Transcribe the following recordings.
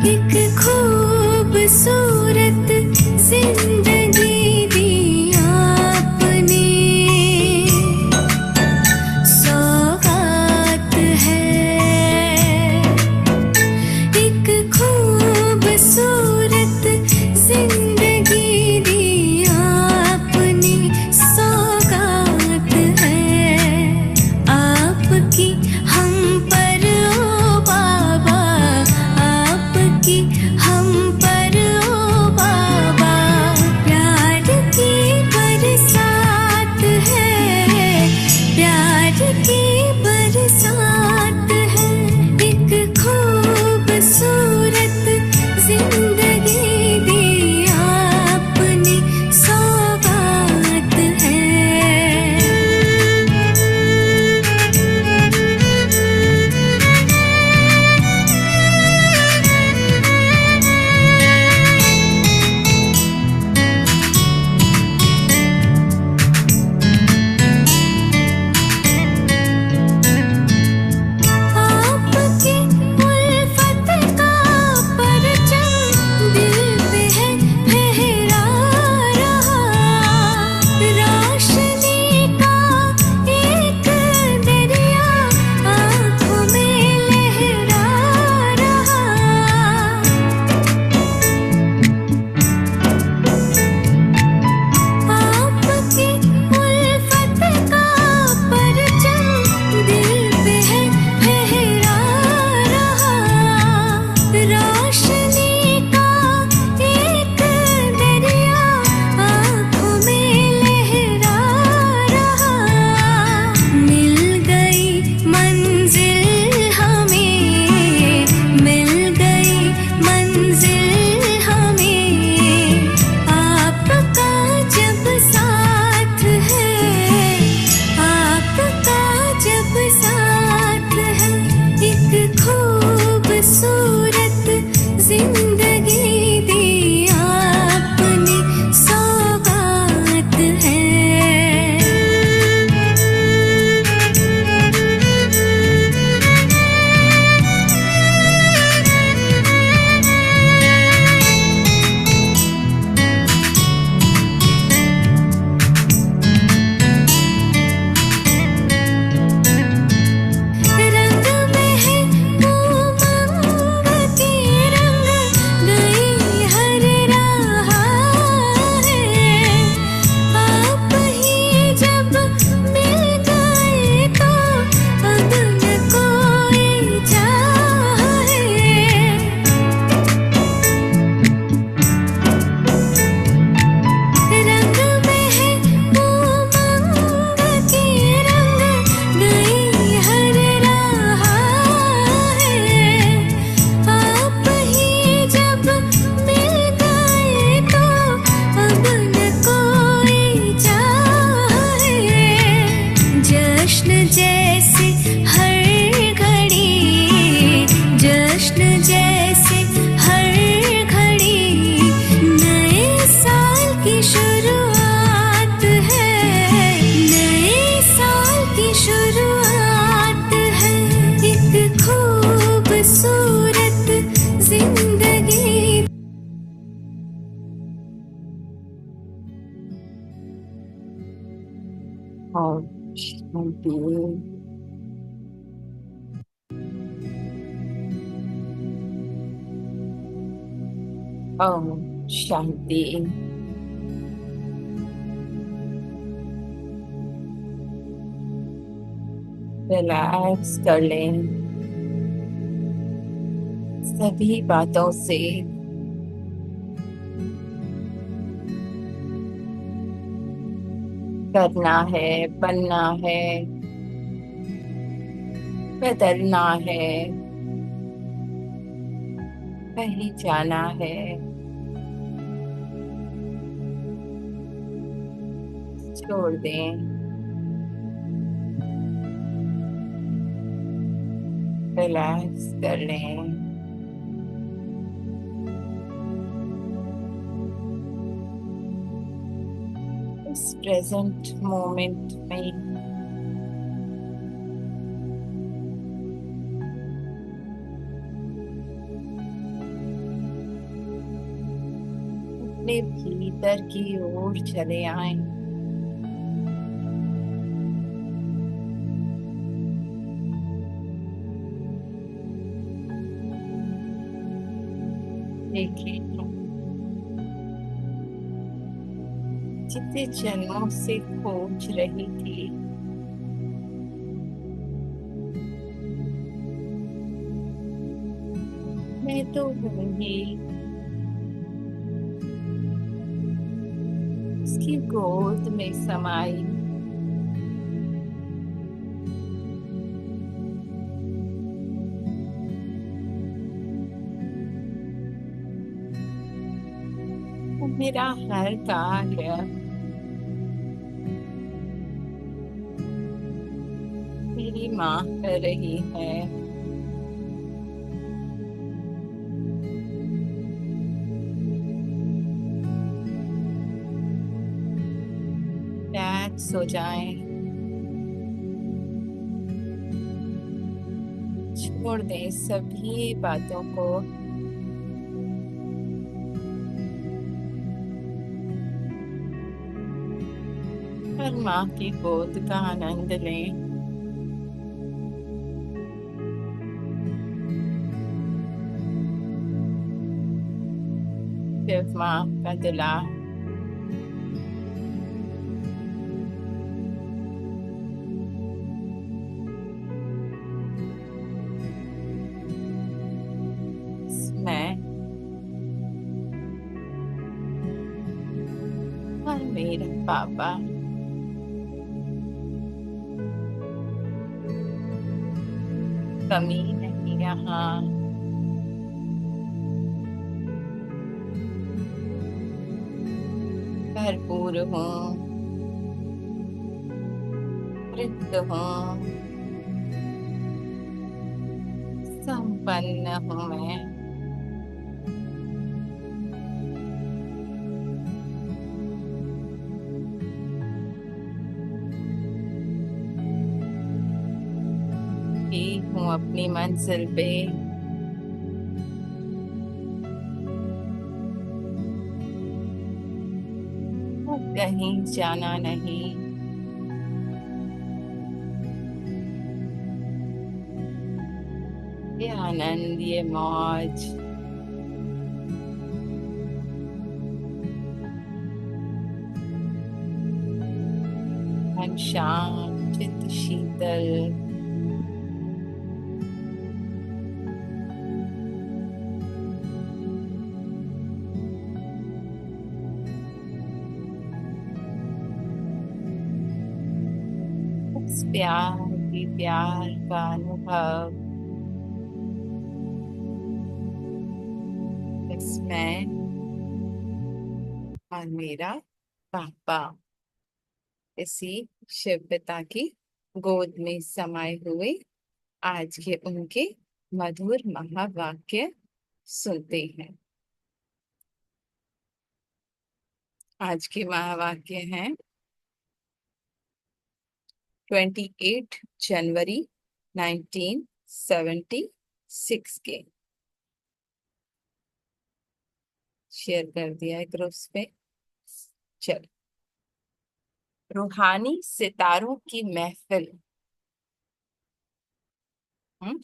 एक खूबसूरत जिंदगी दी आपने, सौगात है। एक खूबसूरत जिंदगी दी आपने, सौगात है आपकी हम पर ओ बाबा, आपकी हम पर ओ बाबा। प्यार की बरसात है, प्यार की बरसात है। एक खूबसूरत जिंदगी दी आपने, सौगात है। आपकी उल्फत का परचम दिल पे है फहरा रहा, रोशनी का एक दरिया आँखों में लहरा रहा। आपकी उल्फत का परचम दिल पे है फहरा रहा, रोशनी का एक दरिया आँखों में लहरा रहा। मिल गई मंजिल हमें, मिल गई मंजिल हमें, आपका जब साथ है, आपका जब साथ है। एक खूबसूरत जिंदगी दी आपने, सौगात है। रंग में है उमंग के रंग, गई हर राह है। आप ही जब मिल गए तो अब न कोई चाह है। रंग में है उमंग के रंग, गई हर राह है। आप ही जब मिल गए तो अब न कोई चाह है। जश्न जैसे हर घड़ी, जश्न जैसे हर घड़ी, नए साल की शुरुआत है, नए साल की शुरुआत है। एक खूबसूरत जिंदगी। और शांति। ओम शांति। रिलैक्स कर लें सभी बातों से। करना है, बनना है, बदलना है, कहीं जाना है, छोड़ दें। रिलैक्स कर लें। इस प्रेजेंट मोमेंट में अपने भीतर की ओर चले आए। देखें, जितने जन्मों से खोज रही थी, मैं तो हूँ ही उसकी गोद में समाई। वो मेरा हर कार्य मेरी माँ कर रही है। रिलैक्स हो जाएं, छोड़ दें सभी बातों को, और माँ की गोद का आनंद लें। सिर्फ माँ का दुलार, मैं और मेरा पापा। कमी नहीं यहाँ, भरपूर हूँ, तृप्त हूँ, संपन्न हूँ मैं। भी हूँ अपनी मंजिल पे, कहीं जाना नहीं। ये आनंद, ये मौज, मन शांत, चित्त शीतल, बस प्यार ही प्यार का अनुभव। बस मैं और मेरा पापा इसी शिव पिता की गोद में समाये हुए आज के उनके मधुर महावाक्य सुनते हैं। आज के महावाक्य हैं 28 जनवरी 1976 के। शेयर कर दिया है ग्रुप्स पे। चल, रूहानी सितारों की महफिल। हम्म,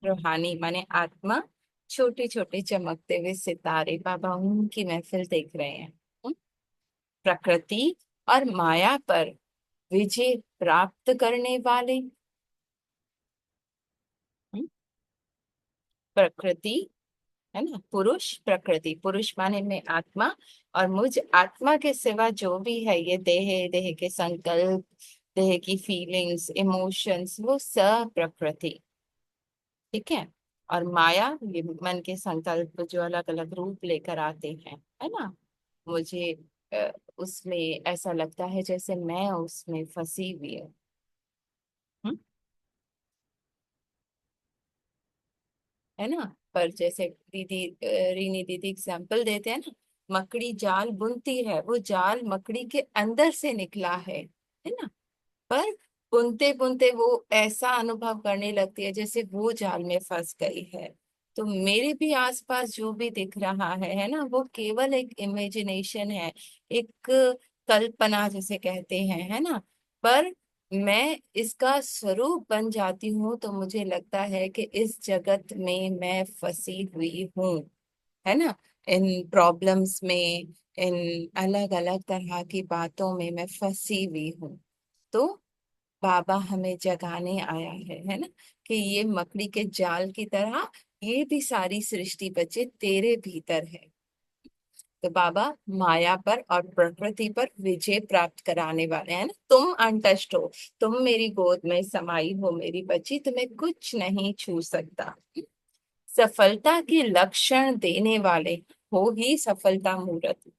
रूहानी माने आत्मा, छोटे छोटे चमकते हुए सितारे बाबा उनकी महफिल देख रहे हैं। हम्म, प्रकृति और माया पर विजय प्राप्त करने वाले। हम्म, प्रकृति है ना, पुरुष, प्रकृति, पुरुष माने में आत्मा, और मुझ आत्मा के सिवा जो भी है ये देह, देह के संकल्प, देह की फीलिंग्स, इमोशंस, वो सब प्रकृति। ठीक है। और माया, ये मन के संकल्प जो अलग अलग रूप लेकर आते हैं, है ना। मुझे उसमें ऐसा लगता है जैसे मैं उसमें फंसी हुई हूँ। हम्म, है ना। पर जैसे दीदी रीनी दीदी एग्जाम्पल देते हैं ना, मकड़ी जाल बुनती है, वो जाल मकड़ी के अंदर से निकला है ना। पर बुनते बुनते वो ऐसा अनुभव करने लगती है जैसे वो जाल में फंस गई है। तो मेरे भी आसपास जो भी दिख रहा है ना, वो केवल एक इमेजिनेशन है, एक कल्पना जिसे कहते हैं, है ना। पर मैं इसका स्वरूप बन जाती हूँ तो मुझे लगता है कि इस जगत में मैं फंसी हुई हूँ, है ना। इन प्रॉब्लम्स में, इन अलग अलग तरह की बातों में मैं फंसी हुई हूँ। तो बाबा हमें जगाने आया है ना, कि ये मकड़ी के जाल की तरह ये भी सारी सृष्टि बच्चे तेरे भीतर है। तो बाबा माया पर और प्रकृति पर विजय प्राप्त कराने वाले हैं ना। तुम अनटच्ड हो, तुम मेरी गोद में समाई हो मेरी बच्ची, तुम्हें कुछ नहीं छू सकता। सफलता के लक्षण देने वाले हो ही सफलता मूर्त,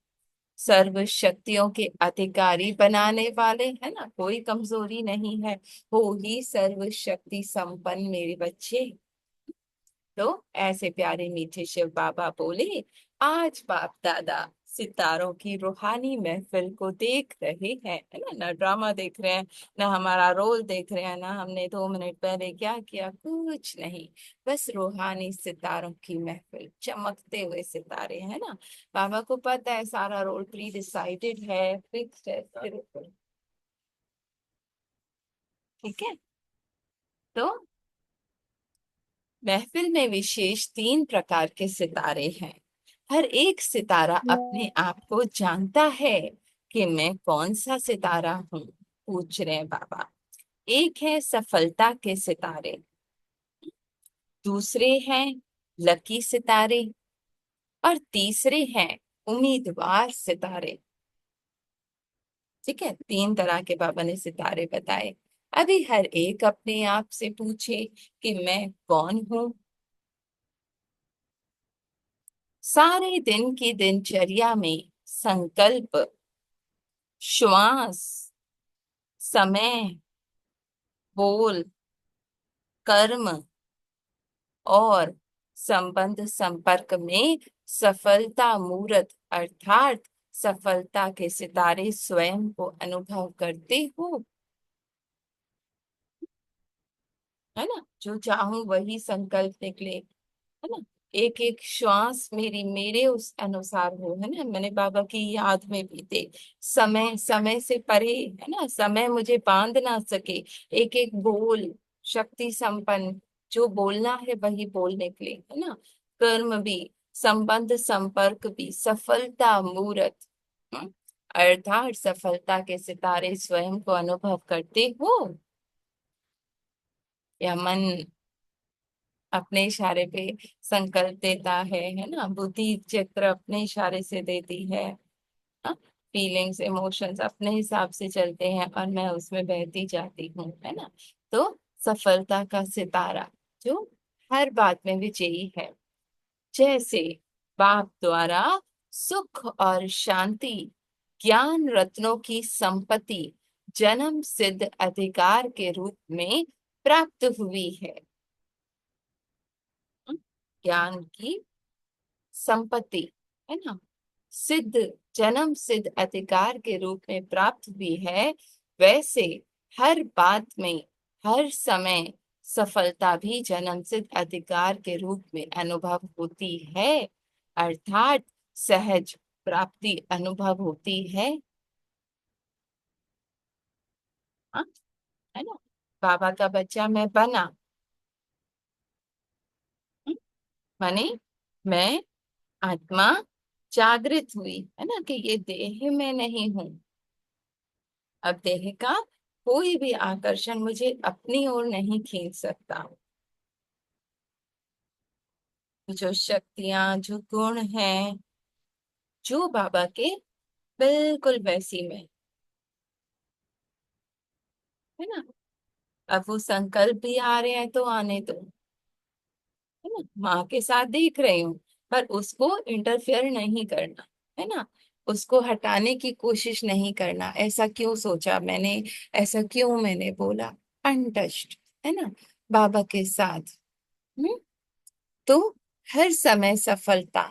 सर्व शक्तियों के अधिकारी बनाने वाले, है ना, कोई कमजोरी नहीं है, हो ही सर्व शक्ति संपन्न मेरे बच्चे। तो ऐसे प्यारे मीठे शिव बाबा बोले, आज बाप दादा सितारों की रूहानी महफिल को देख रहे हैं, है ना, ना ड्रामा देख रहे हैं, ना हमारा रोल देख रहे हैं, ना हमने 2 मिनट पहले क्या किया, कुछ नहीं। बस रूहानी सितारों की महफिल, चमकते हुए सितारे, है ना। बाबा को पता है सारा रोल प्री डिसाइडेड है, फिक्स्ड है, सिर्फ ठीक है। तो महफिल में विशेष 3 प्रकार के सितारे हैं। हर एक सितारा अपने आप को जानता है कि मैं कौन सा सितारा हूँ। पूछ रहे हैं बाबा। एक है सफलता के सितारे, दूसरे हैं लकी सितारे, और तीसरे हैं उम्मीदवार सितारे। ठीक है, 3 तरह के बाबा ने सितारे बताए। अभी हर एक अपने आप से पूछे कि मैं कौन हूँ। सारे दिन की दिनचर्या में संकल्प, श्वास, समय, बोल, कर्म और संबंध संपर्क में सफलता मूर्त अर्थात सफलता के सितारे स्वयं को अनुभव करते हो, है ना। जो चाहूं वही संकल्प निकले, है ना। एक एक श्वास मेरी मेरे उस अनुसार हो, है ना, मैंने बाबा की याद में बीते। समय समय से परे, है ना, समय मुझे बांध ना सके। एक एक बोल शक्ति संपन्न, जो बोलना है वही बोल निकले, है ना। कर्म भी, संबंध संपर्क भी सफलता मूर्त, हम्म, अर्थात सफलता के सितारे स्वयं को अनुभव करते हो, या मन अपने इशारे पे संकल्प देता है ना। बुद्धि चित्र अपने इशारे से देती है, फीलिंग्स इमोशंस अपने हिसाब से चलते हैं और मैं उसमें बहती जाती हूँ, है ना। तो सफलता का सितारा जो हर बात में विजयी है, जैसे बाप द्वारा सुख और शांति, ज्ञान रत्नों की संपत्ति जन्म सिद्ध अधिकार के रूप में प्राप्त हुई है। ज्ञान की संपत्ति, है ना, सिद्ध, जन्म सिद्ध अधिकार के रूप में प्राप्त हुई है, वैसे हर बात में, हर समय सफलता भी जन्म सिद्ध अधिकार के रूप में अनुभव होती है, अर्थात सहज प्राप्ति अनुभव होती है। हाँ, है ना। बाबा का बच्चा मैं बना, माने मैं आत्मा जागृत हुई, है ना, कि ये देह में नहीं हूं। अब देह का कोई भी आकर्षण मुझे अपनी ओर नहीं खींच सकता। जो शक्तियां, जो गुण हैं, जो बाबा के बिल्कुल वैसी में, है ना। अब वो संकल्प भी आ रहे हैं तो आने दो, है ना। माँ के साथ देख रही हूँ, पर उसको इंटरफेयर नहीं करना, है ना। उसको हटाने की कोशिश नहीं करना, ऐसा क्यों सोचा मैंने, ऐसा क्यों मैंने बोला, अनटच्ड, है ना, बाबा के साथ। हम्म। तो हर समय सफलता,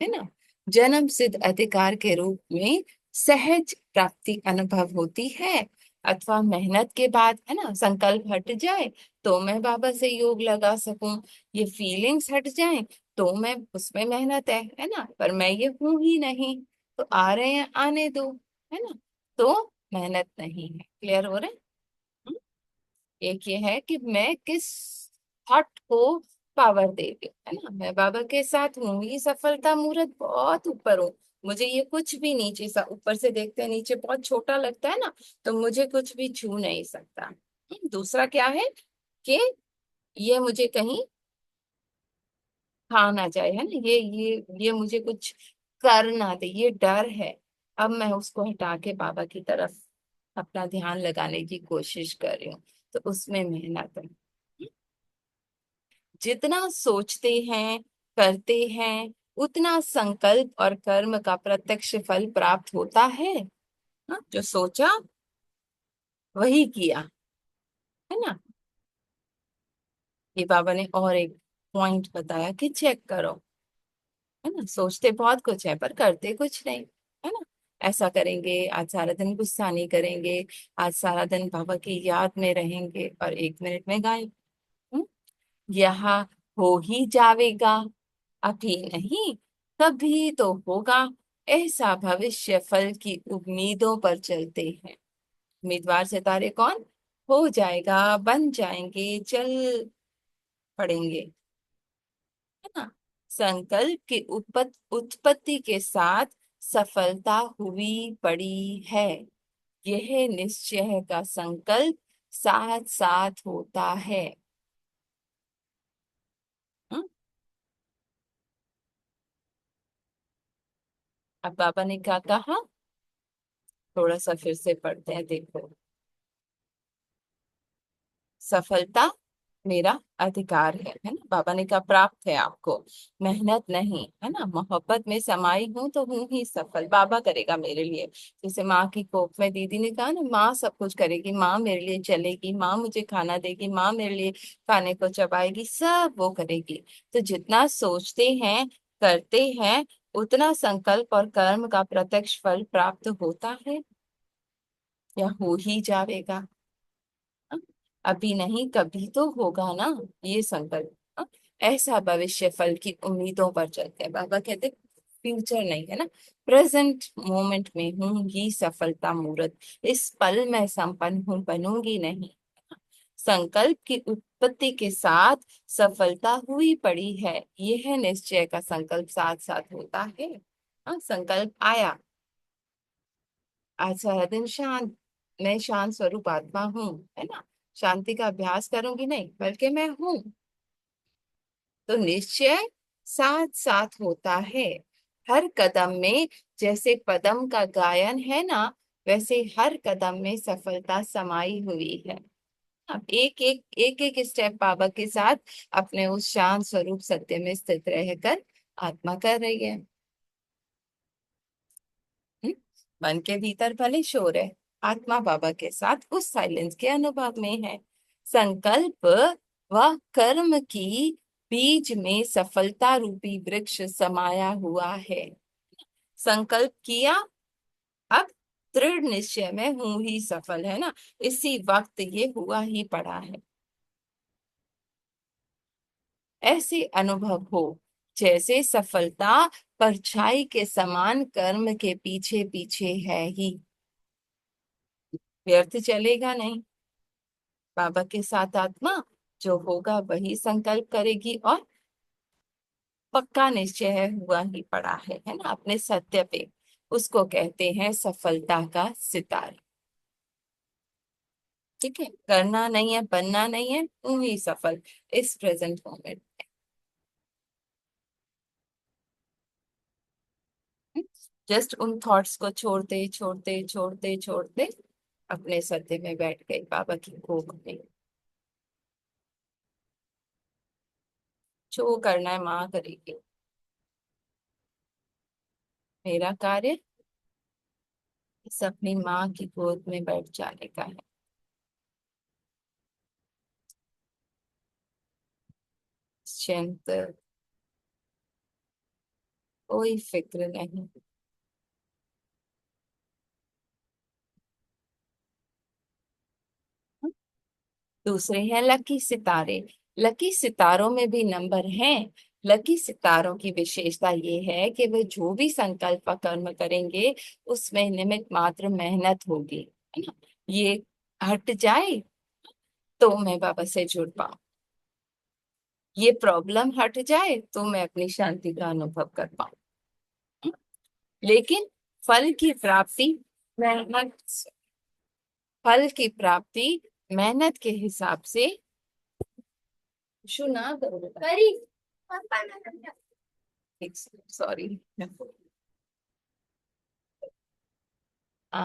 है ना, जन्म सिद्ध अधिकार के रूप में सहज प्राप्ति अनुभव होती है, अथवा मेहनत के बाद है ना संकल्प हट जाए तो मैं बाबा से योग लगा सकूं, ये फीलिंग्स हट जाएं तो मैं उसमें मेहनत है ना, पर मैं ये हूं ही नहीं, तो आ रहे हैं आने दो, है ना, तो मेहनत नहीं है। क्लियर हो रहा है? हम्म? एक ये है कि मैं किस थॉट को पावर दे रही हूँ, है ना, मैं बाबा के साथ हूँ, ये सफलता मूर्त बहुत ऊपर हूँ, मुझे ये कुछ भी नीचे सा, ऊपर से देखते हैं नीचे बहुत छोटा लगता है ना, तो मुझे कुछ भी छू नहीं सकता। दूसरा क्या है कि ये मुझे कहीं खा ना जाए, है ना, ये मुझे कुछ कर ना दे, ये डर है। अब मैं उसको हटा के बाबा की तरफ अपना ध्यान लगाने की कोशिश कर रही हूँ, तो उसमें मेहनत है। जितना सोचते हैं करते हैं उतना संकल्प और कर्म का प्रत्यक्ष फल प्राप्त होता है। हाँ, जो सोचा वही किया, है ना। ये बाबा ने और एक पॉइंट बताया कि चेक करो, है ना, सोचते बहुत कुछ है पर करते कुछ नहीं, है ना। ऐसा करेंगे, आज सारा दिन गुस्सा नहीं करेंगे, आज सारा दिन बाबा की याद में रहेंगे और 1 मिनट में गायब। हम्म? यहाँ हो ही जाएगा, अभी नहीं कभी तो होगा, ऐसा भविष्य फल की उम्मीदों पर चलते हैं। उम्मीदवार सितारे कौन? हो जाएगा, बन जाएंगे, चल पड़ेंगे, है ना। संकल्प की उत्पत्ति के साथ सफलता हुई पड़ी है, यह निश्चय का संकल्प साथ साथ होता है। हम्म? अब बाबा ने क्या कहा, थोड़ा सा फिर से पढ़ते हैं, देखो। सफलता मेरा अधिकार है ना, बाबा ने कहा प्राप्त है आपको, मेहनत नहीं, है ना, मोहब्बत में समाई हूं तो हूं ही सफल, बाबा करेगा मेरे लिए। जैसे माँ की कोख में दीदी ने कहा ना, माँ सब कुछ करेगी, माँ मेरे लिए चलेगी, माँ मुझे खाना देगी, माँ मेरे लिए खाने को चबाएगी, सब वो करेगी। तो जितना सोचते हैं करते हैं उतना संकल्प और कर्म का प्रत्यक्ष फल प्राप्त होता है या हो ही जाएगा। हाँ? अभी नहीं कभी तो होगा ना, ये संकल्प। हाँ? ऐसा भविष्य फल की उम्मीदों पर चलते हैं, बाबा कहते फ्यूचर नहीं, है ना, प्रेजेंट मोमेंट में हूँ ही सफलता मूर्त, इस पल में संपन्न हूँ, बनूंगी नहीं। संकल्प की उत्पत्ति के साथ सफलता हुई पड़ी है, यह निश्चय का संकल्प साथ साथ होता है। हाँ, संकल्प आया, आज सारा दिन शांत, मैं शांत स्वरूप आत्मा हूँ, है ना, शांति का अभ्यास करूंगी नहीं बल्कि मैं हूँ, तो निश्चय साथ साथ होता है। हर कदम में, जैसे पदम का गायन है ना, वैसे हर कदम में सफलता समाई हुई है। अब एक एक स्टेप बाबा के साथ अपने उस शांत स्वरूप सत्य में स्थित रहकर आत्मा कर रही है। हम्म? मन के भीतर भले शोर है, आत्मा बाबा के साथ उस साइलेंस के अनुभव में है। संकल्प व कर्म की बीज में सफलता रूपी वृक्ष समाया हुआ है। संकल्प किया, अब दृढ़ निश्चय में हूं ही सफल, है ना, इसी वक्त ये हुआ ही पड़ा है। ऐसे अनुभव हो जैसे सफलता परछाई के समान कर्म के पीछे पीछे है ही, व्यर्थ चलेगा नहीं। बाबा के साथ आत्मा जो होगा वही संकल्प करेगी और पक्का निश्चय है, हुआ ही पड़ा है ना, अपने सत्य पे, उसको कहते हैं सफलता का सितारा। ठीक है, करना नहीं है, बनना नहीं है, तू ही सफल इस प्रेजेंट मोमेंट। जस्ट उन थॉट्स को छोड़ते छोड़ते छोड़ते छोड़ते अपने सत्य में बैठ गई बाबा की गोद में। जो करना है माँ करेगी, मेरा कार्य इस अपनी माँ की गोद में बैठ जाने का है। चिंत, कोई फिक्र नहीं। दूसरे हैं लकी सितारे। लकी सितारों में भी नंबर हैं। लकी सितारों की विशेषता ये है कि वे जो भी संकल्प व कर्म करेंगे उसमें निमित्त मात्र मेहनत होगी, है ना। ये हट जाए तो मैं बाबा से जुड़ पाऊं, ये प्रॉब्लम हट जाए तो मैं अपनी शांति का अनुभव कर पाऊं। लेकिन फल की प्राप्ति मेहनत फल की प्राप्ति मेहनत के हिसाब से शुरू ना करो बेटा। सॉरी। आ,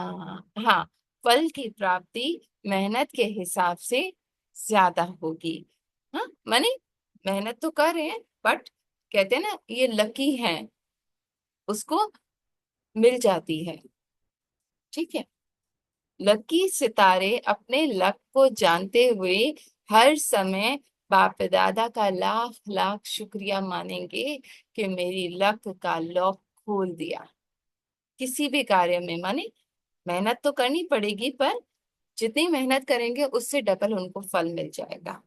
हाँ, फल की प्राप्ति मेहनत के हिसाब से ज्यादा होगी। हाँ, माने मेहनत तो कर रहे हैं बट कहते हैं ना ये लकी है, उसको मिल जाती है। ठीक है। लकी सितारे अपने लक को जानते हुए हर समय बाप दादा का लाख लाख शुक्रिया मानेंगे कि मेरी लक का लॉक खोल दिया। किसी भी कार्य में माने मेहनत तो करनी पड़ेगी, पर जितनी मेहनत करेंगे उससे डबल उनको फल मिल जाएगा।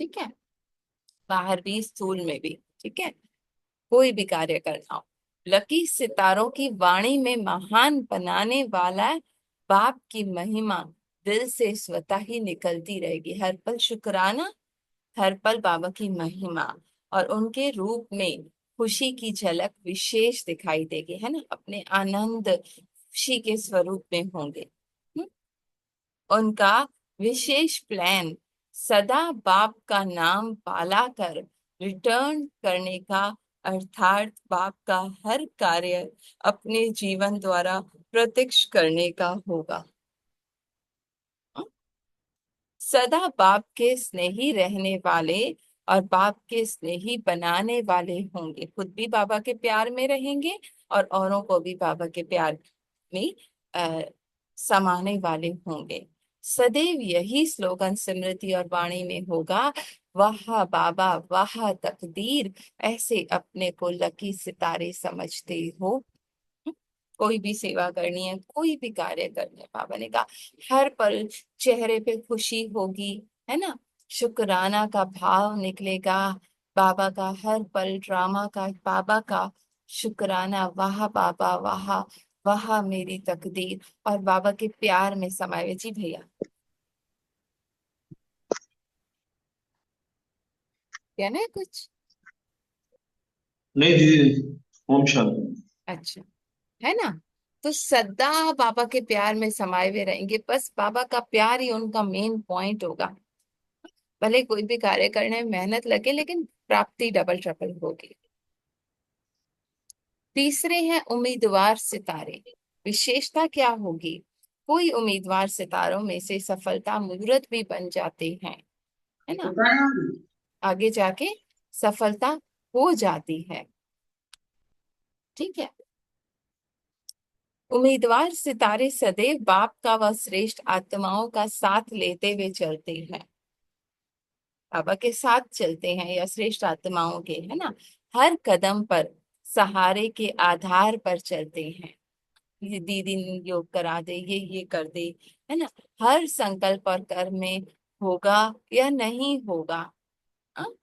ठीक है। बाहर भी स्थूल में भी। ठीक है। कोई भी कार्य करना हो, लकी सितारों की वाणी में महान बनाने वाला बाप की महिमा दिल से स्वतः ही निकलती रहेगी। हर पल शुक्राना, हर पल बाबा की महिमा, और उनके रूप में खुशी की झलक विशेष दिखाई देगी, है ना। अपने आनंद खुशी के स्वरूप में होंगे। उनका विशेष प्लान सदा बाप का नाम पाला कर रिटर्न करने का, अर्थात बाप का हर कार्य अपने जीवन द्वारा प्रत्यक्ष करने का होगा। सदा बाप के स्नेही रहने वाले और बाप के स्नेही बनाने वाले होंगे। खुद भी बाबा के प्यार में रहेंगे और औरों को भी बाबा के प्यार में आ, समाने वाले होंगे। सदैव यही स्लोगन स्मृति और वाणी में होगा, वाह बाबा वाह तकदीर, ऐसे अपने को लकी सितारे समझते हो। कोई भी सेवा करनी है, कोई भी कार्य करना है, बाबा ने कहा हर पल चेहरे पे खुशी होगी, है ना। शुक्राना का भाव निकलेगा। बाबा का हर पल ड्रामा का बाबा का शुक्राना, वाह बाबा वाह, वाह मेरी तकदीर, और बाबा के प्यार में समाये हुए। जी भैया, कहना है कुछ? नहीं दीदी, ओम शांति। अच्छा, है ना। तो सदा बाबा के प्यार में समाये हुए रहेंगे, बस बाबा का प्यार ही उनका मेन पॉइंट होगा। भले कोई भी कार्य करने में मेहनत लगे लेकिन प्राप्ति डबल ट्रिपल होगी। तीसरे हैं उम्मीदवार सितारे। विशेषता क्या होगी? कोई उम्मीदवार सितारों में से सफलता मुहूर्त भी बन जाते हैं, है ना। आगे जाके सफलता हो जाती है। ठीक है। उम्मीदवार सितारे सदैव बाप का व श्रेष्ठ आत्माओं का साथ लेते हुए चलते हैं। बाबा के साथ चलते हैं या श्रेष्ठ आत्माओं के, है ना। हर कदम पर सहारे के आधार पर चलते हैं। ये दीदी योग करा दे, ये कर दे, है ना। हर संकल्प और कर्म में होगा या नहीं होगा, हाँ?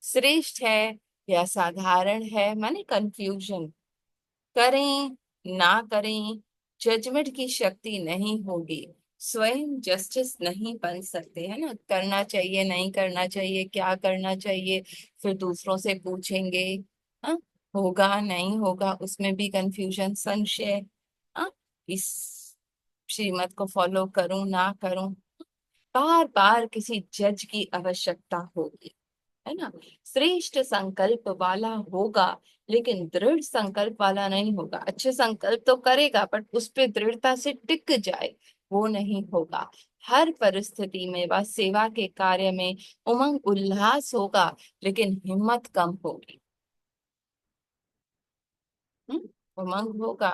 श्रेष्ठ है या साधारण है, माने कंफ्यूजन, करें ना करें, जजमेंट की शक्ति नहीं होगी। स्वयं जस्टिस नहीं बन सकते, है ना। करना चाहिए नहीं करना चाहिए, क्या करना चाहिए, फिर दूसरों से पूछेंगे, हाँ, होगा नहीं होगा, उसमें भी कंफ्यूजन, संशय, हाँ, इस श्रीमत को फॉलो करूं ना करूं, बार बार किसी जज की आवश्यकता होगी, है ना। श्रेष्ठ संकल्प वाला होगा लेकिन दृढ़ संकल्प वाला नहीं होगा। अच्छे संकल्प तो करेगा बट उस पे दृढ़ता से टिक जाए, वो नहीं होगा। हर परिस्थिति में वह सेवा के कार्य में उमंग उल्लास होगा लेकिन हिम्मत कम होगी। हम्म, उमंग होगा,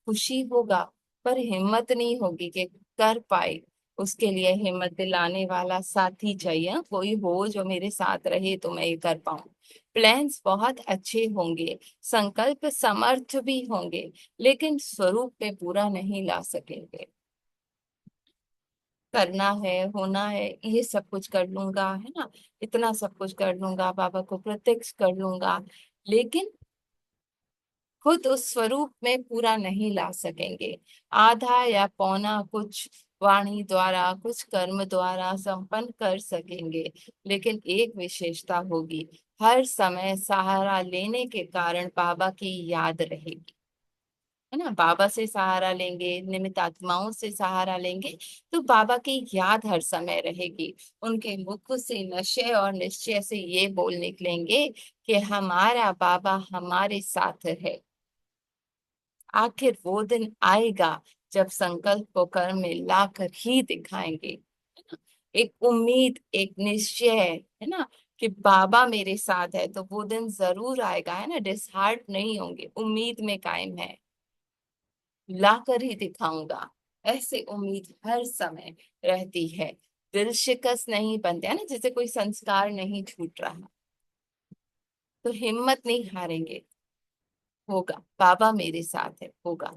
खुशी होगा, पर हिम्मत नहीं होगी कि कर पाए। उसके लिए हिम्मत दिलाने वाला साथी चाहिए, हाँ? कोई हो जो मेरे साथ रहे तो मैं ये कर पाऊं। प्लान्स बहुत अच्छे होंगे, संकल्प समर्थ भी होंगे, लेकिन स्वरूप पे पूरा नहीं ला सकेंगे। करना है, होना है, ये सब कुछ कर लूंगा, है ना, इतना सब कुछ कर लूंगा, बाबा को प्रत्यक्ष कर लूंगा, लेकिन खुद उस स्वरूप में पूरा नहीं ला सकेंगे। आधा या पौना कुछ वाणी द्वारा, कुछ कर्म द्वारा संपन्न कर सकेंगे, लेकिन एक विशेषता होगी, हर समय सहारा लेने के कारण बाबा की याद रहेगी, है ना। बाबा से सहारा लेंगे, निमित्त आत्माओं से सहारा लेंगे, तो बाबा की याद हर समय रहेगी। उनके मुख से नशे और निश्चय से ये बोल निकलेंगे कि हमारा बाबा हमारे साथ है। आखिर वो दिन आएगा जब संकल्प को कर्म में लाकर ही दिखाएंगे, है ना। एक उम्मीद, एक निश्चय, है ना, कि बाबा मेरे साथ है, तो वो दिन जरूर आएगा, है ना। डिसहार्ट नहीं होंगे, उम्मीद में कायम है, लाकर ही दिखाऊंगा, ऐसे उम्मीद हर समय रहती है। दिल शिकस्त नहीं बनते, है ना, जैसे कोई संस्कार नहीं छूट रहा, तो हिम्मत नहीं हारेंगे, होगा, बाबा मेरे साथ है, होगा।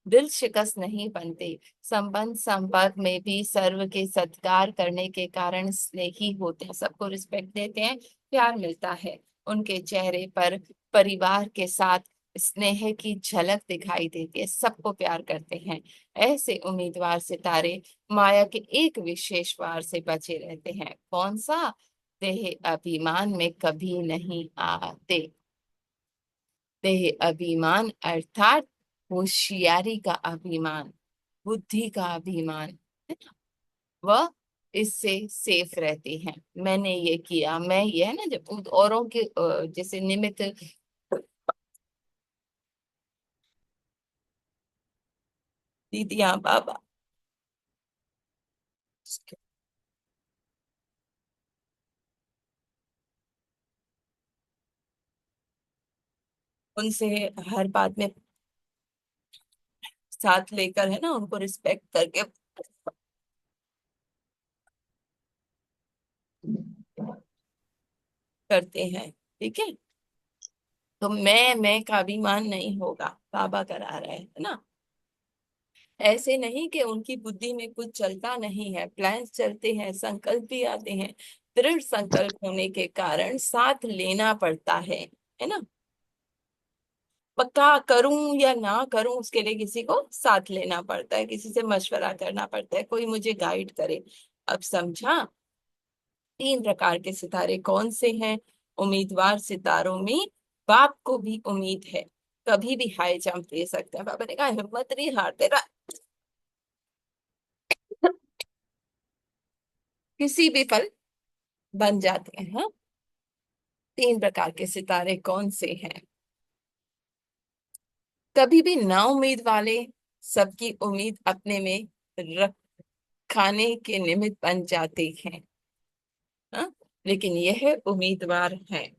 दिल शिकस्त नहीं बनते। संबंध संपर्क में भी सर्व के सत्कार करने के कारण स्नेही होते हैं, सबको रिस्पेक्ट देते हैं, प्यार मिलता है। उनके चेहरे पर परिवार के साथ स्नेह की झलक दिखाई देती है, सबको प्यार करते हैं। ऐसे उम्मीदवार सितारे माया के एक विशेष वार से बचे रहते हैं। कौन सा? देह अभिमान में कभी नहीं आते। देह अभिमान अर्थात होशियारी का अभिमान, बुद्धि का अभिमान, है ना, वह इससे सेफ रहते हैं। मैंने ये किया, मैं ये, है ना, जब औरों के जैसे निमित्त दीदियां बाबा, उनसे हर बात में साथ लेकर, है ना, उनको रिस्पेक्ट करके करते हैं, ठीक है। तो मैं का अभिमान नहीं होगा, बाबा करा रहे हैं, है ना। ऐसे नहीं कि उनकी बुद्धि में कुछ चलता नहीं है, प्लान्स चलते हैं, संकल्प भी आते हैं। दृढ़ संकल्प होने के कारण साथ लेना पड़ता है ना। पक्का करूं या ना करूं, उसके लिए किसी को साथ लेना पड़ता है, किसी से मशवरा करना पड़ता है, कोई मुझे गाइड करे। अब समझा? तीन प्रकार के सितारे कौन से हैं? उम्मीदवार सितारों में बाप को भी उम्मीद है, कभी भी हाई जंप दे सकते हैं। बाबा ने कहा हिम्मत नहीं हारते ना, किसी भी पल बन जाते हैं, हाँ? तीन प्रकार के सितारे कौन से हैं? कभी भी ना उम्मीद वाले, सबकी उम्मीद अपने में रखाने के निमित्त बन जाते हैं, हाँ? लेकिन यह उम्मीदवार है।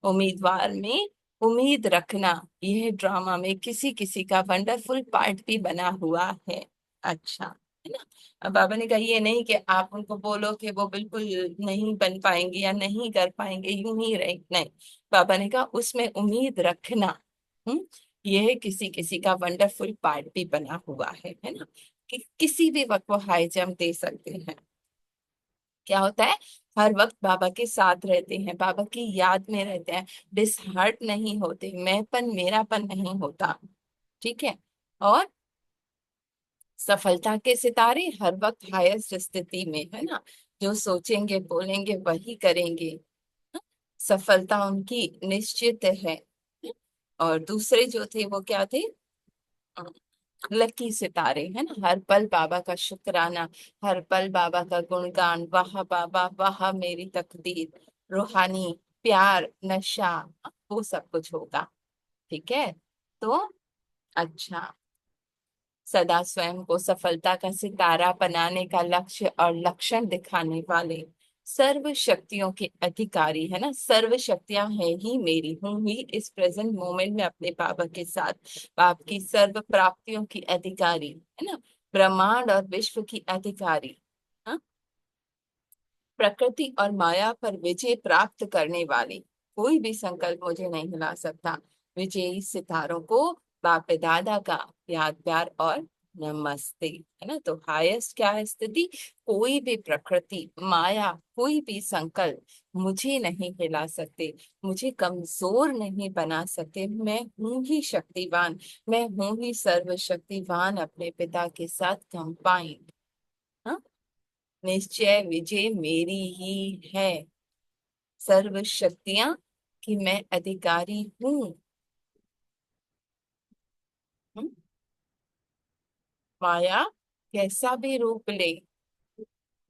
उम्मीदवार में उम्मीद रखना, यह ड्रामा में किसी किसी का वंडरफुल पार्ट भी बना हुआ है। अच्छा, है ना। अब बाबा ने कहा ये नहीं कि आप उनको बोलो कि वो बिल्कुल नहीं बन पाएंगे या नहीं कर पाएंगे, यूं ही रहे, नहीं। बाबा ने कहा उसमें उम्मीद रखना, हम्म, यह किसी किसी का वंडरफुल पार्ट भी बना हुआ है ना, कि किसी भी वक्त वो हाई जंप दे सकते हैं। क्या होता है? हर वक्त बाबा के साथ रहते हैं, बाबा की याद में रहते हैं, डिसहार्ट नहीं होते, मैंपन मेरापन नहीं होता, ठीक है। और सफलता के सितारे हर वक्त हाईएस्ट स्थिति में, है ना, जो सोचेंगे बोलेंगे वही करेंगे, हाँ? सफलता उनकी निश्चित है। और दूसरे जो थे वो क्या थे? लकी सितारे, है ना, हर पल बाबा का शुक्राना, हर पल बाबा का गुणगान, वाह बाबा वाह मेरी तकदीर, रूहानी प्यार, नशा, वो सब कुछ होगा, ठीक है। तो अच्छा, सदा स्वयं को सफलता का सितारा बनाने का लक्ष्य और लक्षण दिखाने वाले, सर्व शक्तियों के अधिकारी, है ना, सर्व शक्तियां हैं ही मेरी, हूं ही इस प्रेजेंट मोमेंट में अपने बाबा के साथ, बाप की सर्व प्राप्तियों की अधिकारी, है ना, ब्रह्मांड और विश्व की अधिकारी, हाँ? प्रकृति और माया पर विजय प्राप्त करने वाली, कोई भी संकल्प मुझे नहीं हिला सकता। विजयी सितारों को बाप दादा का याद प्यार और नमस्ते, है ना। तो हाईएस्ट क्या है स्थिति? कोई भी प्रकृति, माया, कोई भी संकल्प मुझे नहीं हिला सकते, मुझे कमजोर नहीं बना सकते। मैं हूं ही शक्तिवान, मैं हूं ही सर्वशक्तिवान, अपने पिता के साथ कंबाइंड। हाँ, निश्चय विजय मेरी ही है, सर्व शक्तियां की मैं अधिकारी हूँ। हम्म, माया कैसा भी रूप ले,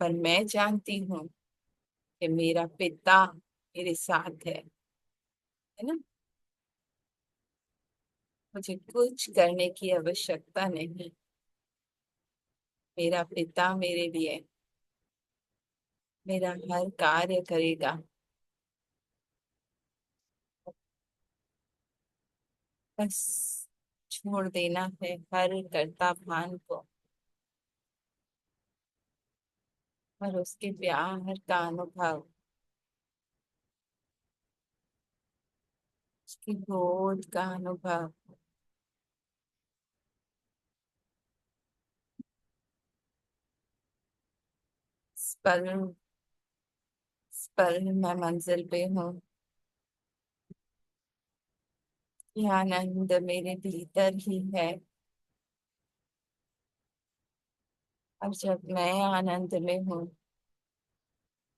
पर मैं जानती हूँ कि मेरा पिता मेरे साथ है ना। मुझे कुछ करने की आवश्यकता नहीं, मेरा पिता मेरे लिए मेरा हर कार्य करेगा। बस छोड़ देना है हर कर्ता भान को, और उसके प्यार का अनुभव, उसकी गोद का अनुभव। इस पल, इस पल मैं मंजिल पे हूँ, यह आनंद मेरे भीतर ही है। और जब मैं आनंद में हूँ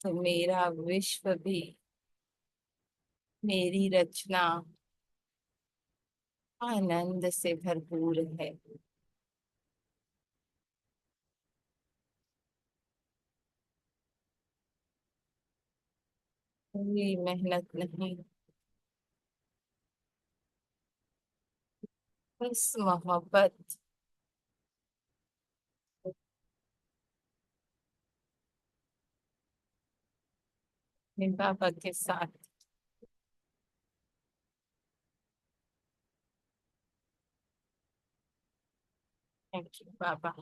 तो मेरा विश्व भी, मेरी रचना आनंद से भरपूर है। कोई मेहनत नहीं, बस मोहब्बत। अपने बाबा के साथ। थैंक यू बाबा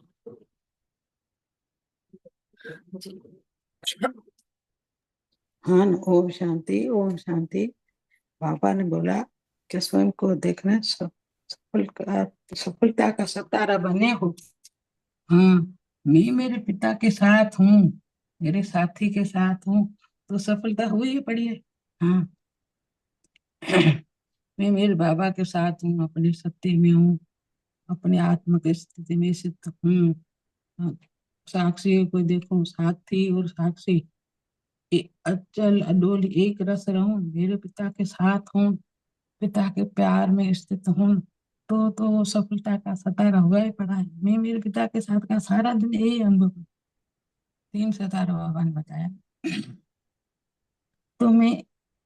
जी। हाँ, ओम शांति, ओम शांति। पापा ने बोला कि स्वयं को देखना, सफलता का सतारा बने हो। हाँ, मैं मेरे पिता के साथ हूँ, मेरे साथी के साथ हूँ, तो सफलता हुई ही पड़ी है। हाँ, मैं मेरे बाबा के साथ हूँ, अपने सत्य में हूँ, अपने आत्म की स्थिति में स्थित हूँ। हाँ, साक्षी को देखो, साथी और साक्षी अचल अडोल एक रस रहूं, मेरे पिता के साथ हूँ, पिता के प्यार में स्थित हूँ, तो सफलता का सतारा हुआ ही पड़ा है। मैं मेरे पिता के साथ का सारा दिन यही अनुभव, 3 सितारा बाबा ने बताया। तो मैं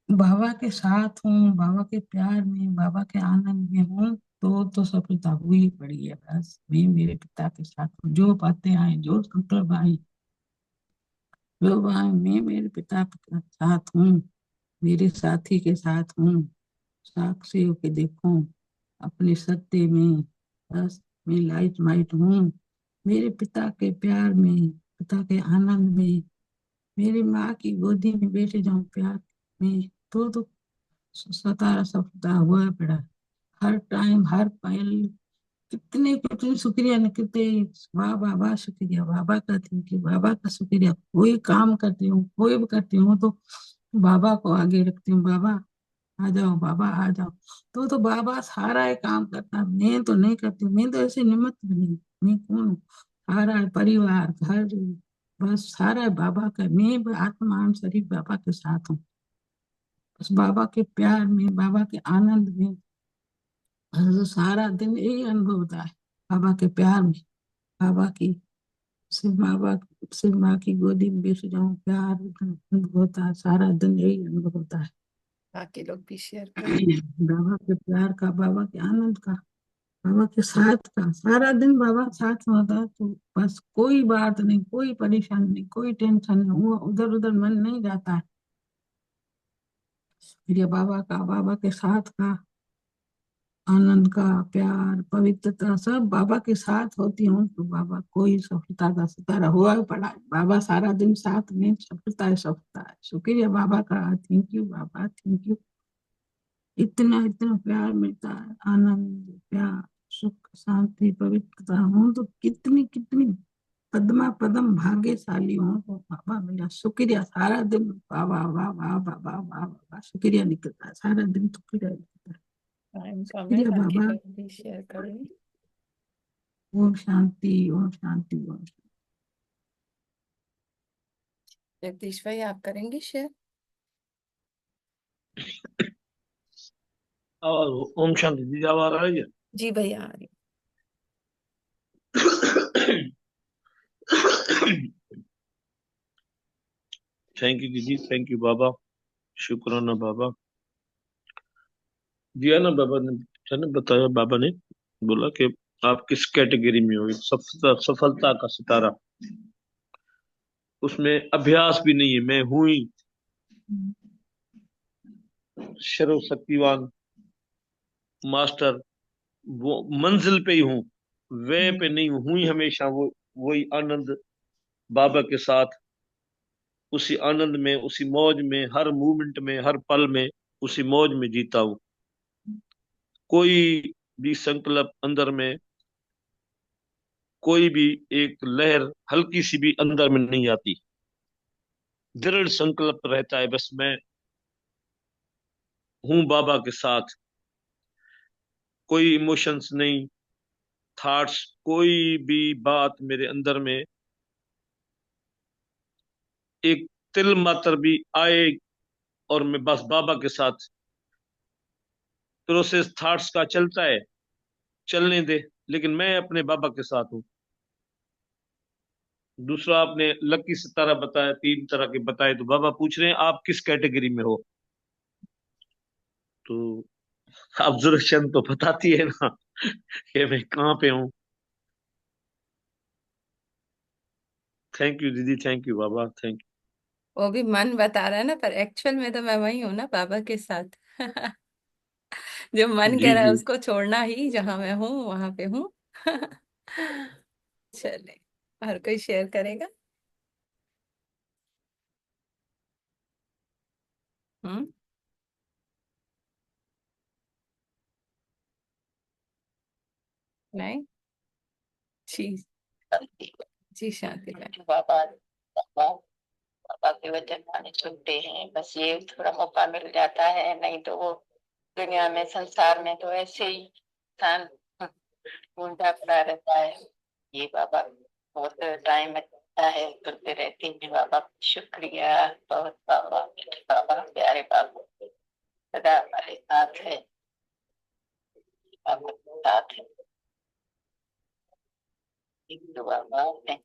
बाबा के साथ हूँ, बाबा के प्यार में, बाबा के आनंद में हूँ, तो सफलता हुई ही पड़ी है। बस मैं मेरे पिता के साथ हूँ, जो बातें आए, जो संकल्प आए, जो आए, मैं मेरे पिता के साथ हूँ, मेरे साथी के साथ हूँ, साक्षी होके देखो अपने सत्य में। बस मैं लाइट माइट हूँ, मेरे पिता के प्यार में, पिता के आनंद में, मेरी माँ की गोदी में बैठे जाऊं प्यार में, तो सतारा सफलता हुआ पड़ा। हर टाइम, हर पल, कितने कितने शुक्रिया न कितने, वाह बाबा शुक्रिया, बाबा का थैंक यू, बाबा का शुक्रिया। कोई काम करती हूँ, कोई भी करती हूँ, तो बाबा को आगे रखती हूँ। बाबा आ जाओ, बाबा आ जाओ, तो बाबा सारा ये काम करता, मैं तो नहीं करती। मैं तो ऐसे निमित्त बनी, मैं कौन हूँ? सारा परिवार, घर, बस सारा बाबा का। मैं आत्मा शरीर बाबा के साथ हूँ, बस बाबा के प्यार में, बाबा के आनंद में। बस सारा दिन यही अनुभव होता है, बाबा के प्यार में, बाबा की, सिर्फ बाबा, सिर्फ माँ की गोदी में बैठ जाऊं, प्यार अनुभव होता है, सारा दिन यही अनुभव होता है। बाकी लोग भी शेयर करें। बाबा के प्यार का, बाबा के आनंद का, बाबा के साथ का, सारा दिन बाबा साथ में होता है, तो बस कोई बात नहीं, कोई परेशानी नहीं, कोई टेंशन नहीं, वो उधर उधर मन नहीं जाता है। फिर ये बाबा का, बाबा के साथ का आनंद का, प्यार, पवित्रता सब बाबा के साथ होती हूँ, तो बाबा कोई सफलता का सितारा हुआ ही पड़ा है। बाबा सारा दिन साथ में, सफलता है, सफलता है। शुक्रिया बाबा का, thank you Baba, thank you. इतना इतना प्यार मिलता है, आनंद, प्यार, सुख शांति पवित्रता हो तो कितनी कितनी पद्मा पदम भाग्यशाली हो। तो बाबा मेरा शुक्रिया, सारा दिन वाह वाह वाह वाह वाह वाह वाह वाह शुक्रिया निकलता है, सारा दिन शुक्रिया निकलता है। टाइम कम है, शुक्रिया बाकी बाबा। लोग भी शेयर करें। ओम शांति ओम शांति ओम शांति। जगदीश भाई आप करेंगे शेयर? और ओम शांति दीदी आवाज आ रही है? जी भैया आ रही। थैंक यू दीदी, थैंक यू बाबा, शुक्राना बाबा। दिया ना बाबा ने, है ना, बताया बाबा ने, बोला कि आप किस कैटेगरी में हो। सफलता, सफलता का सितारा, उसमें अभ्यास भी नहीं है, मैं हूं ही सर्वशक्तिवान मास्टर। वो मंजिल पे ही हूँ, वे पे नहीं हूँ, ही हमेशा वो, वही आनंद बाबा के साथ, उसी आनंद में, उसी मौज में, हर मूवमेंट में, हर पल में उसी मौज में जीता हूँ। कोई भी संकल्प अंदर में, कोई भी एक लहर हल्की सी भी अंदर में नहीं आती। दृढ़ संकल्प रहता है, बस मैं हूं बाबा के साथ। कोई इमोशंस नहीं, थॉट्स, कोई भी बात मेरे अंदर में एक तिल मात्र भी आए, और मैं बस बाबा के साथ, प्रोसेस थॉट्स का चलता है, चलने दे, लेकिन मैं अपने बाबा के साथ हूँ। दूसरा आपने लकी सितारा बताया, 3 तरह के बताए, तो बाबा पूछ रहे हैं आप किस कैटेगरी में हो। तो ऑब्जर्वेशन तो बताती है ना कि मैं कहाँ पे हूँ। थैंक यू दीदी, थैंक यू बाबा, थैंक वो भी मन बता रहा है ना, पर एक्चुअल में तो मैं वही हूँ ना, बाबा के साथ। जो यू। मन कह जी रहा है जी। उसको छोड़ना ही, जहां मैं हूँ वहां पे हूँ। चले, हर कोई शेयर करेगा। हम्म। नहीं। जी। जी शांति बहन। बाबा बाबा बाबा के वचन माने सुनते हैं, बस ये थोड़ा मौका मिल जाता है, नहीं तो वो दुनिया में, संसार में तो ऐसे ही इंसान ढूंढा पड़ा रहता है। ये बाबा बहुत टाइम लगता है, सुनते रहती हैं बाबा। शुक्रिया बहुत बाबा, बाबा प्यारे बाबा, सदा हमारे साथ है, बाबा के साथ है। बाबा थैंक